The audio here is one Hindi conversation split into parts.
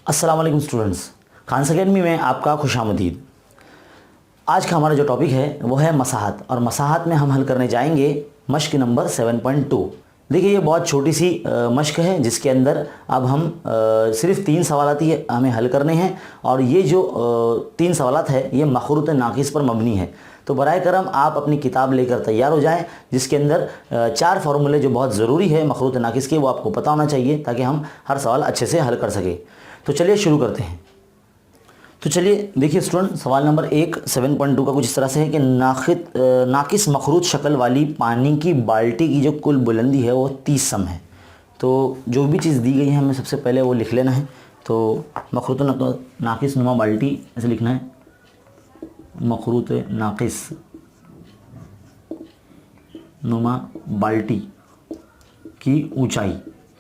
अस्सलाम वालेकुम स्टूडेंट्स, खान्स अकेडमी में आपका खुशामदीद। आज का हमारा जो टॉपिक है वो है मसाहत, और मसाहत में हम हल करने जाएंगे मश्क नंबर 7.2। देखिए, ये बहुत छोटी सी मश्क है जिसके अंदर अब हम सिर्फ 3 सवालात ही हमें हल करने हैं, और ये जो 3 सवालात है ये मखरूत नाकिस पर मबनी है। तो बराए करम आप अपनी किताब लेकर तैयार हो जाएं, जिसके अंदर 4 फार्मूले जो बहुत ज़रूरी है मखरूत नाकिस के, वो आपको पता होना चाहिए ताकि हम हर सवाल अच्छे से हल कर सकें। तो चलिए शुरू करते हैं। तो चलिए देखिए स्टूडेंट, सवाल नंबर 1 7.2 का कुछ इस तरह से है कि नाकिस मखरूत शक्ल वाली पानी की बाल्टी की जो कुल बुलंदी है वो 30 सम है। तो जो भी चीज़ दी गई है हमें सबसे पहले वो लिख लेना है। तो मखरूत नाकिस नुमा बाल्टी ऐसे लिखना है, मखरूत नाकिस नुमा बाल्टी की ऊंचाई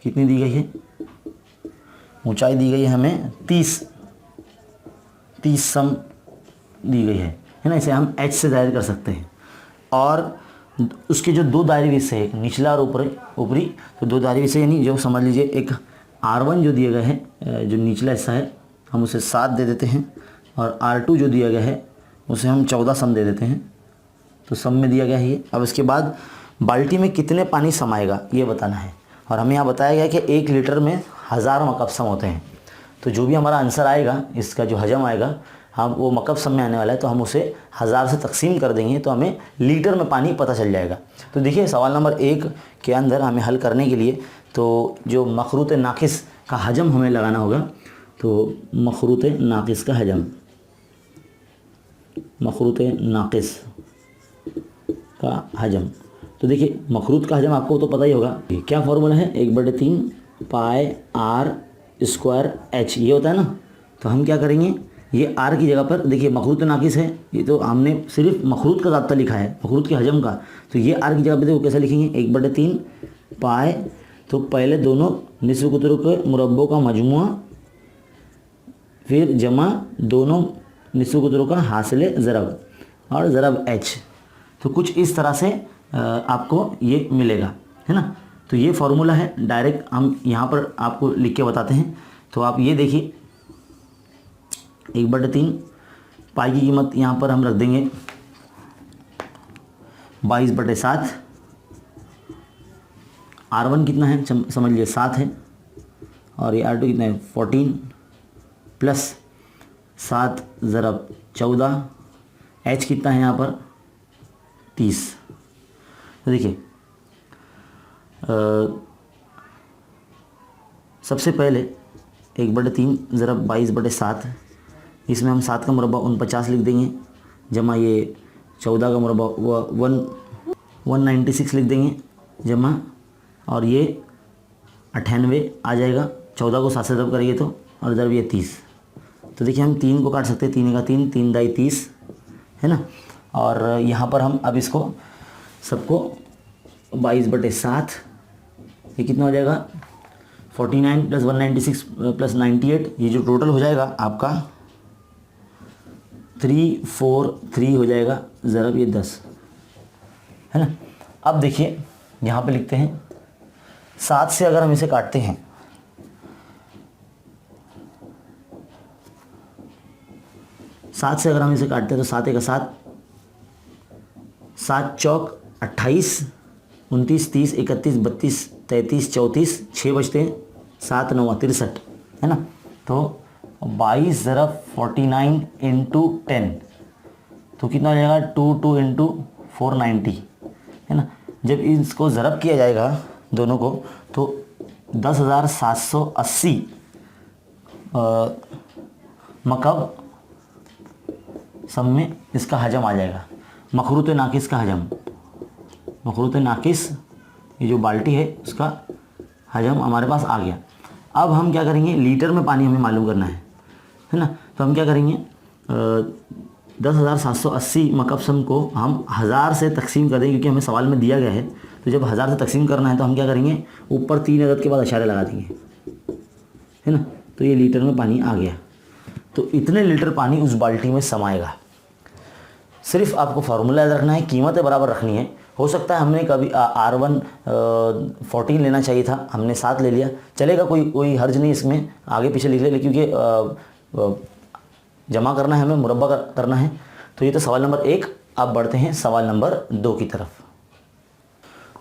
कितनी दी गई है? ऊंचाई दी गई है हमें 30 सम दी गई है ना। इसे हम h से जाहिर कर सकते हैं। और उसके जो 2 दायरे हिस्से हैं, एक निचला और ऊपरी, तो 2 दायरे हिस्से यानी जो समझ लीजिए एक R1 जो दिया गया है, जो निचला हिस्सा है हम उसे 7 दे देते हैं, और R2 जो दिया गया है उसे हम 14 सम दे देते हैं। तो सम में दिया गया है ये। अब इसके बाद बाल्टी में कितने पानी समाएगा ये बताना है, और हमें यहाँ बताया गया कि 1 लीटर में 1000 मकब सम होते हैं। तो जो भी हमारा आंसर आएगा, इसका जो हजम आएगा, हम वो मकब सम में आने वाला है, तो हम उसे 1000 से तकसीम कर देंगे तो हमें लीटर में पानी पता चल जाएगा। तो देखिए सवाल नंबर 1 के अंदर हमें हल करने के लिए तो जो मखरूत नाकिस का हजम हमें लगाना होगा। तो मखरूत नाकिस का हजम, मखरूत नाकिस का हजम। तो देखिए मखरूत का हजम आपको तो पता ही होगा, क्या फॉर्मूला है? 1/3 पाई r स्क्वायर h, ये होता है ना। तो हम क्या करेंगे, ये r की जगह पर देखिए मखरूत नाकिस है, ये तो हमने सिर्फ मखरूत का ज़ाब्ता लिखा है, मखरूत के हजम का। तो ये r की जगह पर देखो कैसे लिखेंगे, 1/3 पाई, तो पहले दोनों निस्फ कुतरों के मुरब्बों का मजमुआ, फिर जमा दोनों निस्फ कुतरों का हासिल ज़रब, और ज़रब h। तो कुछ इस तरह से आपको ये मिलेगा, है ना। तो ये फार्मूला है, डायरेक्ट हम यहाँ पर आपको लिख के बताते हैं। तो आप ये देखिए 1/3 पाई की कीमत यहाँ पर हम रख देंगे 22/7। R1 कितना है समझ लिए 7 है, और ये R2 कितना है 14 प्लस 7 ज़रब 14, H कितना है यहाँ पर 30। तो देखिए सबसे पहले 1/3 ज़रब 22/7, इसमें हम 7 का मुरब्बा 49 लिख देंगे, जमा ये 14 का मुरब्बा 196 लिख देंगे, जमा, और ये 98 आ जाएगा। 14 को 7 से ज़रब करेंगे तो, और ज़रब ये 30। तो देखिए हम 3 को काट सकते हैं, 3 का 3, 3 दाई 30, है ना। और यहाँ पर हम अब इसको सबको 22/7, ये कितना हो जाएगा 49 प्लस 196 प्लस 98, ये जो टोटल हो जाएगा आपका 343 हो जाएगा, ज़रब ये 10, है ना। अब देखिए यहाँ पे लिखते हैं 7 से अगर हम इसे काटते हैं, तो 7 1 7, 7 चौक 28, 29 30 31 32 33 34, 6 बचते हैं, 7 9 63, है ना। तो 22 ज़रब 49 इंटू 10, तो कितना हो जाएगा 22 इंटू 490, है ना। जब इसको ज़रब किया जाएगा दोनों को तो 10,780 मकब सब में इसका हजम आ जाएगा। मखरूत नाकिस का हजम, मखरूत नाकिस ये जो बाल्टी है उसका हजम हमारे पास आ गया। अब हम क्या करेंगे, लीटर में पानी हमें मालूम करना है ना। तो हम क्या करेंगे, 10,780 मकब सम को हम 1000 से तकसीम कर देंगे, क्योंकि हमें सवाल में दिया गया है। तो जब 1000 से तकसीम करना है तो हम क्या करेंगे, ऊपर 3 अदद के बाद इशारे लगा देंगे, है ना। तो ये लीटर में पानी आ गया। तो इतने लीटर पानी उस बाल्टी में समाएगा। सिर्फ आपको फार्मूला याद रखना है, कीमतें बराबर रखनी है, हो सकता है हमने कभी R1 14 लेना चाहिए था, हमने 7 ले लिया, चलेगा, कोई हर्ज नहीं इसमें, आगे पीछे लिख ले, क्योंकि जमा करना है हमें, मुरब्बा करना है। तो ये तो सवाल नंबर 1। अब बढ़ते हैं सवाल नंबर 2 की तरफ।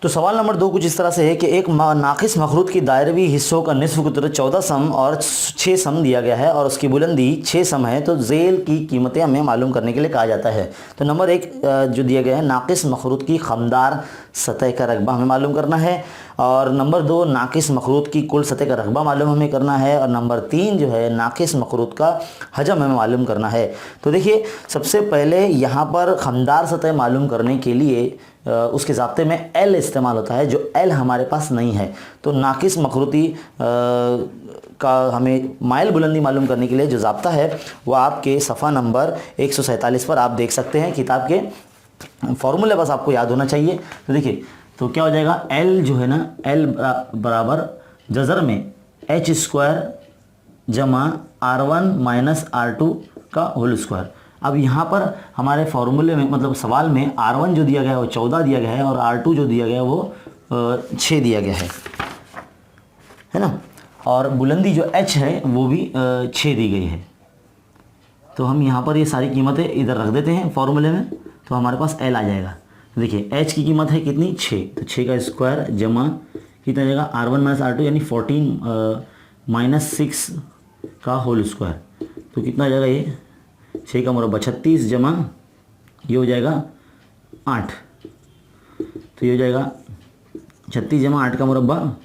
तो सवाल नंबर 2 कुछ इस तरह से है कि एक नाकिस मखरूत की दायरवी हिस्सों का निस्फ कुदरत 14 सम और 6 सम दिया गया है और उसकी बुलंदी 6 सम है, तो झेल की कीमतें हमें मालूम करने के लिए कहा जाता है। तो नंबर 1 जो दिया गया है, नाकिस मखरूत की खमदार सतह का रकबा हमें मालूम करना है, और नंबर 2 नाकिस मखरूत की कुल सतह का रकबा मालूम हमें करना है, और नंबर 3 जो है नाकिस मखरूत का हजम हमें मालूम करना है। तो देखिए, सबसे पहले यहाँ पर खमदार सतह मालूम करने के लिए उसके ज़ाब्ते में एल इस्तेमाल होता है, जो एल हमारे पास नहीं है। तो नाकिस मखरूती का हमें माइल बुलंदी मालूम करने के लिए जो ज़ाब्ता है वो आपके सफ़ा नंबर 147 पर आप देख सकते हैं। किताब के फॉर्मूले बस आपको याद होना चाहिए। तो देखिए, तो क्या हो जाएगा, एल जो है ना, एल बराबर जज़र में h² जमा R1 माइनस R2 का होल स्क्वायर। अब यहाँ पर हमारे फॉर्मूले में, मतलब सवाल में, R1 जो दिया गया है वो 14 दिया गया है और R2 जो दिया गया है वो 6 दिया गया है ना, और बुलंदी जो h है वो भी 6 दी गई है। तो हम यहाँ पर ये सारी कीमतें इधर रख देते हैं फॉर्मूले में, तो हमारे पास l आ जाएगा। देखिए, h की कीमत है कितनी, 6, तो 6 का स्क्वायर जमा कितना आ जाएगा, R1 माइनस R2 यानी 14 माइनस 6 का होल स्क्वायर। तो कितना आ जाएगा, ये 6 का मुरब्बा 36 जमा ये हो जाएगा 8, तो ये हो जाएगा 36 जमा 8 का मुरब्बा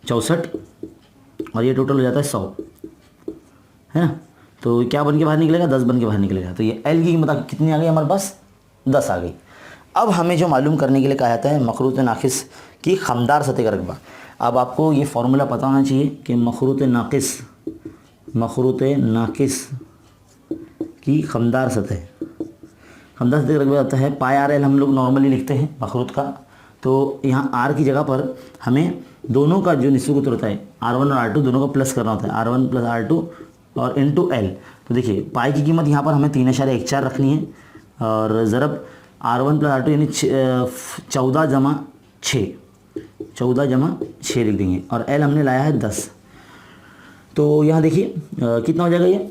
64, और ये टोटल हो जाता है 100, है ना। तो क्या बन के बाहर निकलेगा, 10 बन के बाहर निकलेगा। तो ये एल की कीमत कितनी आ गई हमारे पास, 10 आ गई। अब हमें जो मालूम करने के लिए कहा जाता है मखरूत नाकिस की खमदार सतह का रकबा। अब आपको ये फॉर्मूला पता होना चाहिए कि मखरूत नाकिस की खमदार सतह का रकबा आता है पाई RL, हम लोग नॉर्मली लिखते हैं मखरूत का। तो यहाँ R की जगह पर हमें दोनों का जो निस्बत कुदरत होता है, R1 और R2 दोनों का प्लस करना होता है, R1 प्लस R2 और इंटू L। तो देखिए, पाई की कीमत यहाँ पर हमें 3.14 रखनी है, और ज़रब R1 प्लस R2 यानी 14 जमा 6 लिख देंगे, और L हमने लाया है 10। तो यहाँ देखिए कितना हो जाएगा, ये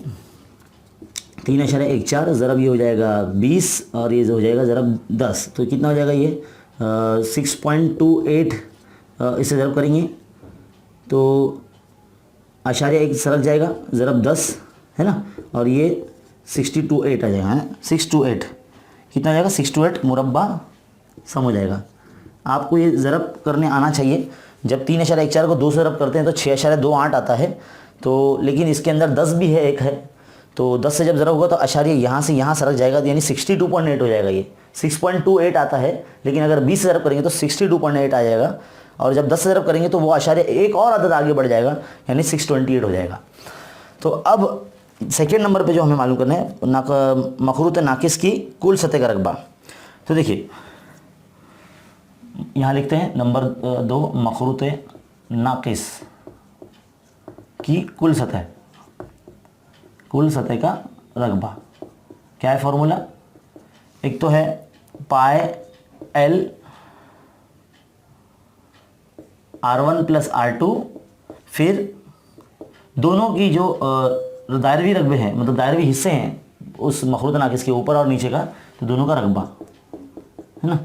3.14 ज़रब ये हो जाएगा 20, और ये हो जाएगा ज़रब 10। तो कितना हो जाएगा, ये 6.28 इसे ज़रब करेंगे तो आशारिया 1 सरक जाएगा, ज़रब 10 है ना, और ये 628 आ जाएगा, है 628 कितना आ जाएगा, 628 मुरब्बा सम हो जाएगा। आपको ये ज़रब करने आना चाहिए। जब 3.14 को 2 से ज़रब करते हैं तो 6.28 आता है। तो लेकिन इसके अंदर 10 भी है, 1 है, तो 10 से जब ज़रब होगा तो आशारिया यहाँ से यहाँ सरक जाएगा, यानी 62.8 हो जाएगा। ये 6.28 आता है, लेकिन अगर 20 से ज़रब करेंगे तो 62.8 आ जाएगा, और जब 10 से ज़रब करेंगे तो वो आशारिया एक और अदद आगे बढ़ जाएगा, यानी 628 हो जाएगा। तो अब सेकेंड नंबर पे जो हमें मालूम करना है मखरूत नाकिस की कुल सतह का रकबा। तो देखिए, यहाँ लिखते हैं नंबर 2 मखरूत नाकिस की कुल सतह का रकबा। क्या है फॉर्मूला, एक तो है पाई L R1 प्लस R2, फिर दोनों की जो दायरवी रकबे हैं, मतलब दायरवी हिस्से हैं उस मखरूत नाकिस के ऊपर और नीचे का, तो दोनों का रकबा, है ना।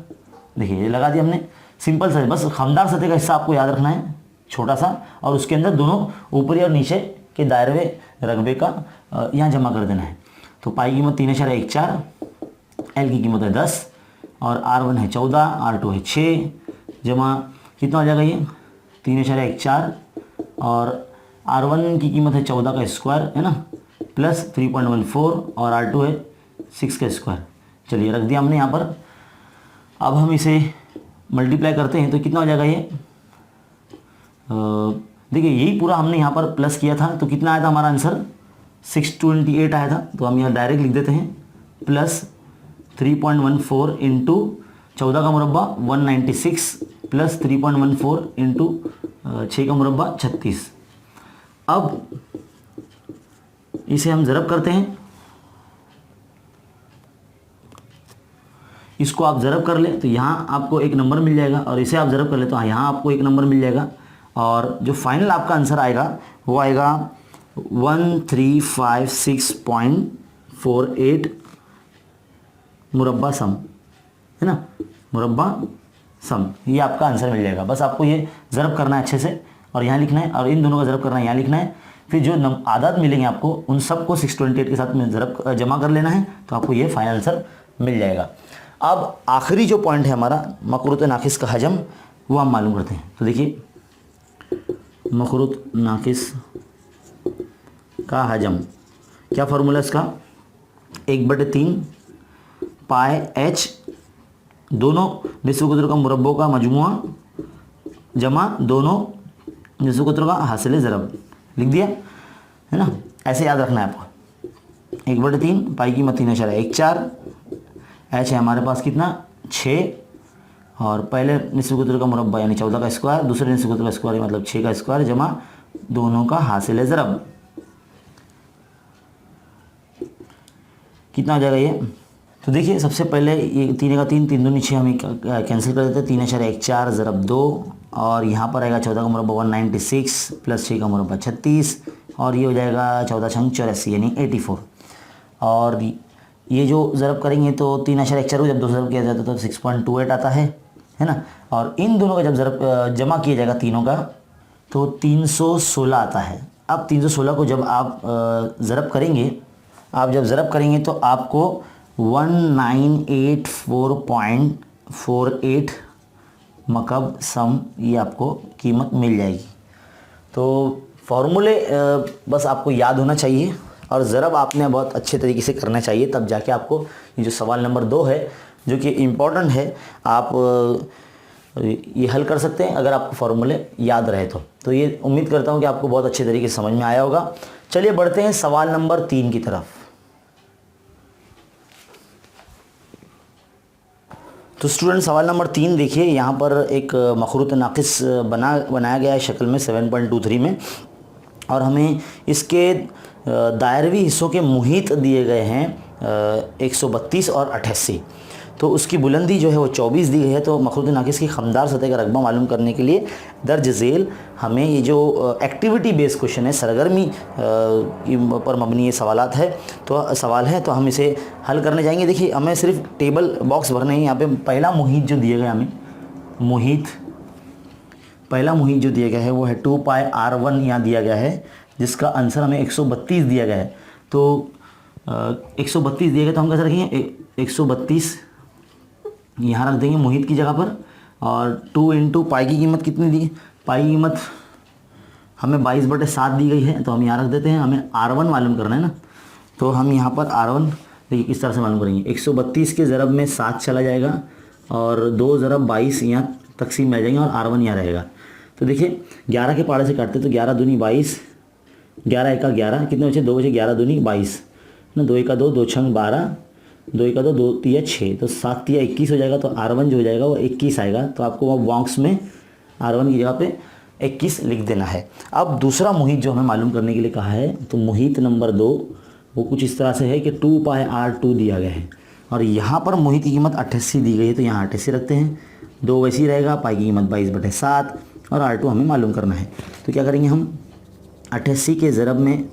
देखिए, ये लगा दिया हमने, सिंपल सा, बस खमदार सतह का हिस्सा आपको याद रखना है छोटा सा, और उसके अंदर दोनों ऊपरी और नीचे के दायरवे रकबे का यहाँ जमा कर देना है। तो पाई की कीमत 3.14, L की कीमत है 10, और R1 है 14, R2 है 6, जमा कितना हो जाएगा, ये 3.14, और R1 की कीमत है 14 का स्क्वायर, है ना, प्लस 3.14, और R2 है 6 का स्क्वायर। चलिए, रख दिया हमने यहाँ पर। अब हम इसे मल्टीप्लाई करते हैं तो कितना हो जाएगा, ये देखिए, यही पूरा हमने यहाँ पर प्लस किया था, तो कितना आया था हमारा आंसर, 628 आया था। तो हम यहाँ डायरेक्ट लिख देते हैं, प्लस 3.14 इंटू 14 का मुरब्बा 196, प्लस 3.14 इंटू 6 का मुरब्बा 36। अब इसे हम ज़रब करते हैं, इसको आप ज़रब कर ले तो यहाँ आपको एक नंबर मिल जाएगा, और इसे आप ज़रब कर ले तो यहाँ आपको एक नंबर मिल जाएगा, और जो फाइनल आपका आंसर आएगा वो आएगा 1356.48 मुरब्बा सम, है ना, मुरब्बा सम, ये आपका आंसर मिल जाएगा। बस आपको ये ज़रब करना है अच्छे से, और यहाँ लिखना है, और इन दोनों का ज़रब करना है, यहाँ लिखना है। फिर जो आदाद मिलेंगे आपको उन सबको 628 के साथ में ज़रब जमा कर लेना है, तो आपको ये फाइनल आंसर मिल जाएगा। अब आखिरी जो पॉइंट है हमारा मखरूत नाकिस का हजम, वो हम मालूम करते हैं। तो देखिए मखरूत नाकिस का हजम, क्या फार्मूला इसका, 1/3 पाई एच, दोनों निस्फ़ कुतुर का मुरब्बों का मजमुआ जमा दोनों निस्फ़ कुतुर का हासिल ज़रब, लिख दिया, है ना। ऐसे याद रखना है आपको। 1/3 पाई की कीमत 3.14, एच है हमारे पास कितना 6, और पहले निस्फ़ कुतुर का मुरब्बा यानी 14 का स्क्वायर, दूसरे निस्फ़ कुतुर का स्क्वायर मतलब 6 का स्क्वायर जमा दोनों का हासिल ज़रब, कितना हो जाएगा ये। तो देखिए सबसे पहले ये 3 का 3, 3 दूनी 6 हम कैंसिल कर देते हैं, 3.14 ज़रब 2, और यहाँ पर आएगा 14 का मुरब्बा 196 प्लस 6 का मुरब्बा 36, और ये हो जाएगा 14 छंग 84 यानी 84। और ये जो ज़रब करेंगे तो 3.14 को जब 2 ज़रब किया जाता है तो 6.28 आता है ना। और इन दोनों का जब ज़रब जमा किया जाएगा तीनों का तो 316 आता है। अब 316 को जब आप ज़रब करेंगे, तो आपको 1984.48 मकब सम ये आपको कीमत मिल जाएगी। तो फॉर्मूले बस आपको याद होना चाहिए, और ज़रब आपने बहुत अच्छे तरीके से करना चाहिए, तब जाके आपको ये जो सवाल नंबर 2 है जो कि इम्पोर्टेंट है, आप ये हल कर सकते हैं अगर आपको फॉर्मूले याद रहे तो ये उम्मीद करता हूँ कि आपको बहुत अच्छे तरीके से समझ में आया होगा। चलिए बढ़ते हैं सवाल नंबर 3 की तरफ। तो स्टूडेंट सवाल नंबर 3 देखिए, यहाँ पर एक मखरूत नाकिस बनाया गया है शक्ल में 7.23 में, और हमें इसके दायरवी हिस्सों के मुहित दिए गए हैं 132 और 88। तो उसकी बुलंदी जो है वो 24 दी गई है। तो मखरूत नाकिस की खमदार सतह का रकबा मालूम करने के लिए दर्ज झेल हमें ये जो एक्टिविटी बेस्ड क्वेश्चन है, सरगर्मी पर मबनी ये सवाल है, तो हम इसे हल करने जाएंगे। देखिए हमें सिर्फ टेबल बॉक्स भरने हैं। यहाँ पे पहला मुहित जो दिया गया हमें, पहला मुहित जो दिया गया है वो है 2 पाई R1 यहाँ दिया गया है, जिसका आंसर हमें 132 दिया गया है। तो 132 दिया गया तो हम कैसे रखेंगे, 132 यहाँ रख देंगे मुहित की जगह पर, और 2 इंटू पाई की कीमत कितनी दी, पाई की कीमत हमें 22/7 दी गई है, तो हम यहाँ रख देते हैं। हमें R1 मालूम करना है ना, तो हम यहाँ पर R1 देखिए किस तरह से मालूम करेंगे। 132 के ज़रब में 7 चला जाएगा, और 2 ज़रब 22 यहाँ तकसीम में आ जाएंगे, और R1 यहाँ रहेगा। तो देखिए 11 के पाड़े से काटते तो 11 दूनी 22, 11 1 11, कितने बचे 2 बचे, 11 दूनी 22 ना, 2 1 2, 2 छंग 12, 2 1 2, 2 3 6, तो 7 3 21 हो जाएगा। तो R1 जो हो जाएगा वो 21 आएगा। तो आपको वो बॉक्स में R1 की जगह पे 21 लिख देना है। अब दूसरा मुहित जो हमें मालूम करने के लिए कहा है, तो मुहित नंबर 2 वो कुछ इस तरह से है कि 2 पाई R2 दिया गया है, और यहाँ पर मुहित की कीमत 88 दी गई है, तो यहाँ 88 रखते हैं। 2 वैसे ही रहेगा, पाई की कीमत 22/7, और R2 हमें मालूम करना है। तो क्या करेंगे हम, 88 के ज़रब में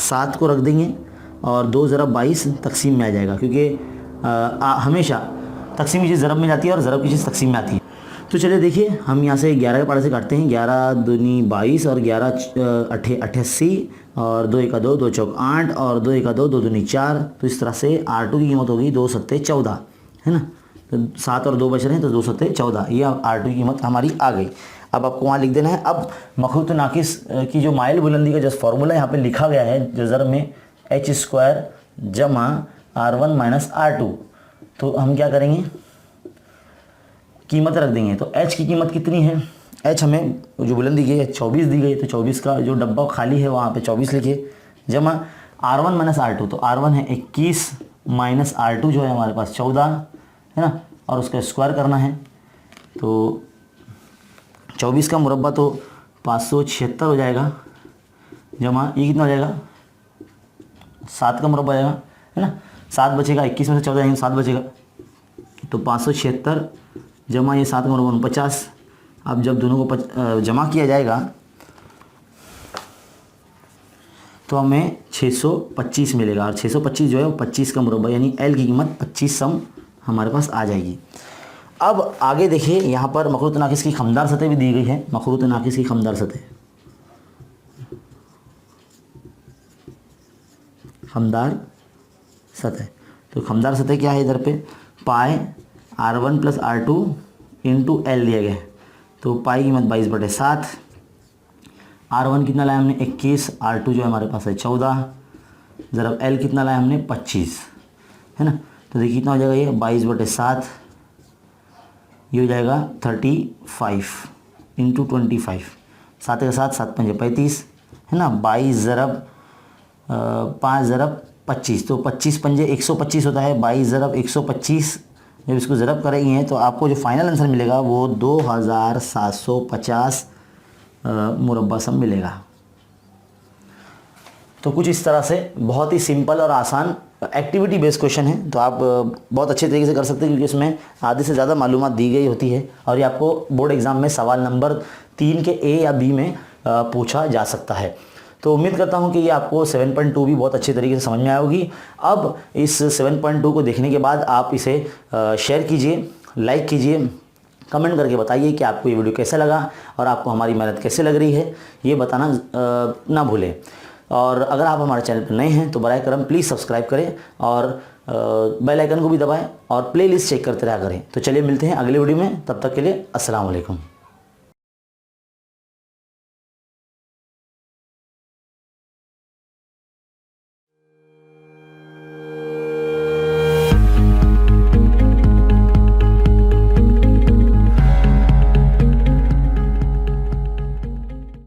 7 को रख देंगे, और 2 ज़रब 22 तकसीम में आ जाएगा, क्योंकि हमेशा तकसीम की चीज़ ज़रब में जाती है और ज़रब की चीज़ तकसीम में आती है। तो चलिए देखिए हम यहाँ से 11 के पाड़े से काटते हैं, 11 दूनी 22 और 11 88, और 2 1 2, 2 चौक 8, और 2 1 2, 2 दूनी 4। तो इस तरह से R2 की कीमत होगी 2 7 14, है ना। तो 7 और 2 बच रहे हैं, तो 2 7 14, ये R2 की कीमत हमारी आ गई। अब आपको वहाँ लिख देना है। अब मखरूत नाकिस की जो माइल बुलंदी का जो फार्मूला यहाँ पे लिखा गया है, जो ज़रब में h² जमा R1 माइनस R2, तो हम क्या करेंगे, कीमत रख देंगे। तो h की कीमत कितनी है, h हमें जो बुलंदी दी गई है 24 दी गई है, तो 24 का जो डब्बा खाली है वहाँ पे 24 लिखिए, जमा R1 माइनस R2, तो R1 है 21 माइनस R2 जो है हमारे पास 14, है ना, और उसका स्क्वायर करना है। तो 24 का मुरब्बा तो 576 हो जाएगा, जमा ये कितना हो जाएगा, 7 का मुरब्बा आएगा, है ना। 7 बचेगा, 21 में से 14 जाएंगे, 7 बचेगा, तो 576 जमा ये 7 का 49। अब जब दोनों को जमा किया जाएगा तो हमें 625 मिलेगा, और 625 जो है वो 25 का मुरब्बा, यानी L की कीमत 25 सम हमारे पास आ जाएगी। अब आगे देखिए, यहाँ पर मखरूत नाकिस की खमदार सतह भी दी गई है। मखरूत नाकिस की खमदार सतह, खमदार सतह, तो खमदार सतह क्या है इधर पे, पाई R1 + R2 इंटू L दिया गया है। तो पाई की कीमत 22/7, R1 कितना लाया हमने 21, R2 जो हमारे पास है 14, ज़रा L कितना लाया हमने 25, है ना। तो देखिए कितना हो जाएगा ये 22/7, ये हो जाएगा 35 इंटू 25, 7 के साथ 7 पंजे 35, है ना। 22 ज़रब 5 ज़रब 25, तो 25 पंजे 125 होता है। 22 ज़रब 125, जब इसको ज़रब करेंगे तो आपको जो फाइनल आंसर मिलेगा वो 2750 मुरब्बा सम मिलेगा। तो कुछ इस तरह से बहुत ही सिंपल और आसान एक्टिविटी बेस्ड क्वेश्चन है, तो आप बहुत अच्छे तरीके से कर सकते हैं, क्योंकि इसमें आधे से ज़्यादा मालूमात दी गई होती है, और ये आपको बोर्ड एग्ज़ाम में सवाल नंबर 3 के A या B में पूछा जा सकता है। तो उम्मीद करता हूँ कि ये आपको 7.2 भी बहुत अच्छे तरीके से समझ में आएगी। अब इस 7.2 को देखने के बाद आप इसे शेयर कीजिए, लाइक कीजिए, कमेंट करके बताइए कि आपको ये वीडियो कैसा लगा और आपको हमारी मेहनत कैसे लग रही है, ये बताना ना भूलें। और अगर आप हमारे चैनल पर नए हैं तो बराए करम प्लीज़ सब्सक्राइब करें और बेल आइकन को भी दबाएं और प्लेलिस्ट चेक करते रहा करें। तो चलिए मिलते हैं अगले वीडियो में, तब तक के लिए अस्सलाम वालेकुम।